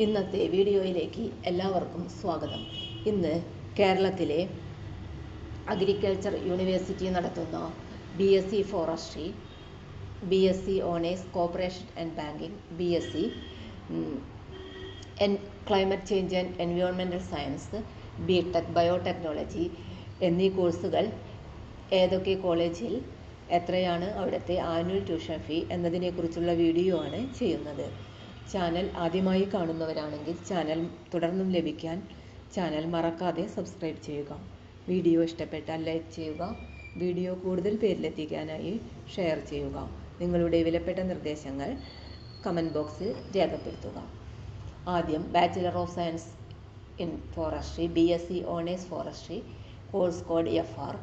ഇന്നത്തെ വീഡിയോയിലേക്ക് എല്ലാവർക്കും സ്വാഗതം. ഇന്ന് കേരളത്തിലെ അഗ്രികൾച്ചർ യൂണിവേഴ്സിറ്റി നടത്തുന്ന BSc forestry, BSc honours corporation and banking, BSc climate change and environmental science, BTech biotechnology എന്നീ കോഴ്സുകൾ ഏതൊക്കെ കോളേജിൽ എത്രയാണ് അവിടുത്തെ ആനുവൽ ട്യൂഷൻ ഫീ എന്നതിനെക്കുറിച്ചുള്ള വീഡിയോ ആണ് ചെയ്യുന്നത്. ചാനൽ ആദ്യമായി കാണുന്നവരാണെങ്കിൽ ചാനൽ തുടർന്നും ലഭിക്കാൻ ചാനൽ മറക്കാതെ സബ്സ്ക്രൈബ് ചെയ്യുക. വീഡിയോ ഇഷ്ടപ്പെട്ടാൽ ലൈക്ക് ചെയ്യുക. വീഡിയോ കൂടുതൽ പേരിലെത്തിക്കാനായി ഷെയർ ചെയ്യുക. നിങ്ങളുടെ വിലപ്പെട്ട നിർദ്ദേശങ്ങൾ കമൻറ്റ് ബോക്സിൽ രേഖപ്പെടുത്തുക. ആദ്യം bachelor of science in forestry, BSc honours forestry, course code FR,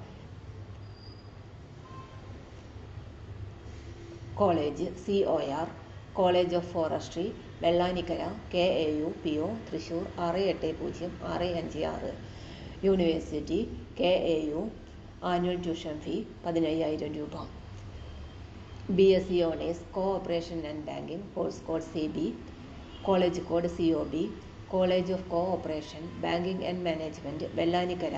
college COR, college of forestry Vellanikkara, KAU PO Thrissur 680656, university KAU, annual tuition fee 15,000 രൂപ. BSc honours cooperation and banking, course code CB, college code COB, college of cooperation banking and management Vellanikkara,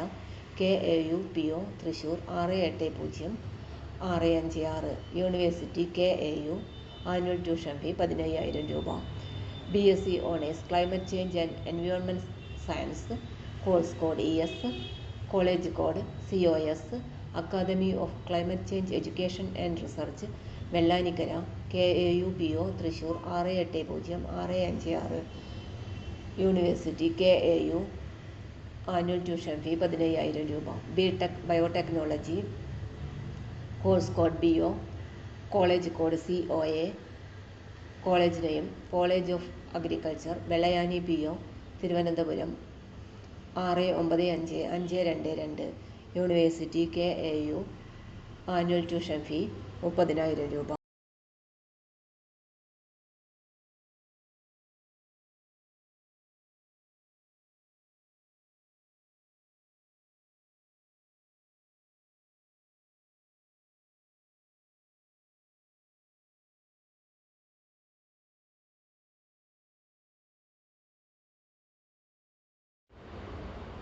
KAU PO Thrissur 680656, university KAU, annual tuition fee 15,000 രൂപ. BSc honours climate change and environment science, course code ES, college code COS, academy of climate change education and research Vellanikkara, KAU PO Thrissur 680656, university KAU, annual tuition fee 15,000 രൂപ. BTech biotechnology, course code BO, college code COA, college name college of agriculture Vellayani PO Thiruvananthapuram 695522, university KAU, annual tuition fee 30,000 രൂപ.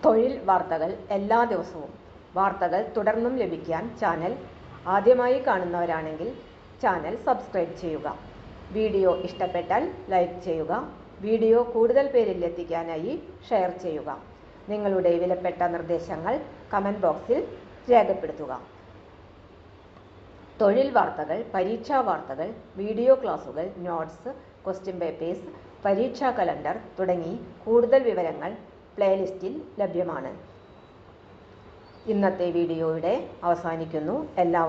തൊഴിൽ വാർത്തകൾ എല്ലാ ദിവസവും. വാർത്തകൾ തുടർന്നും ലഭിക്കാൻ channel ആദ്യമായി കാണുന്നവരാണെങ്കിൽ ചാനൽ സബ്സ്ക്രൈബ് ചെയ്യുക. വീഡിയോ ഇഷ്ടപ്പെട്ടാൽ ലൈക്ക് ചെയ്യുക. വീഡിയോ കൂടുതൽ പേരിൽ എത്തിക്കാനായി ഷെയർ ചെയ്യുക. നിങ്ങളുടെ വിലപ്പെട്ട നിർദ്ദേശങ്ങൾ കമൻറ്റ് ബോക്സിൽ രേഖപ്പെടുത്തുക. തൊഴിൽ വാർത്തകൾ, പരീക്ഷാ വാർത്തകൾ, വീഡിയോ ക്ലാസുകൾ, നോട്ട്സ്, ക്വസ്റ്റ്യൻ പേപ്പേഴ്സ്, പരീക്ഷാ കലണ്ടർ തുടങ്ങി കൂടുതൽ വിവരങ്ങൾ പ്ലേലിസ്റ്റിൽ ലഭ്യമാണ്. ഇന്നത്തെ വീഡിയോയുടെ അവസാനിക്കുന്നു. എല്ലാവർക്കും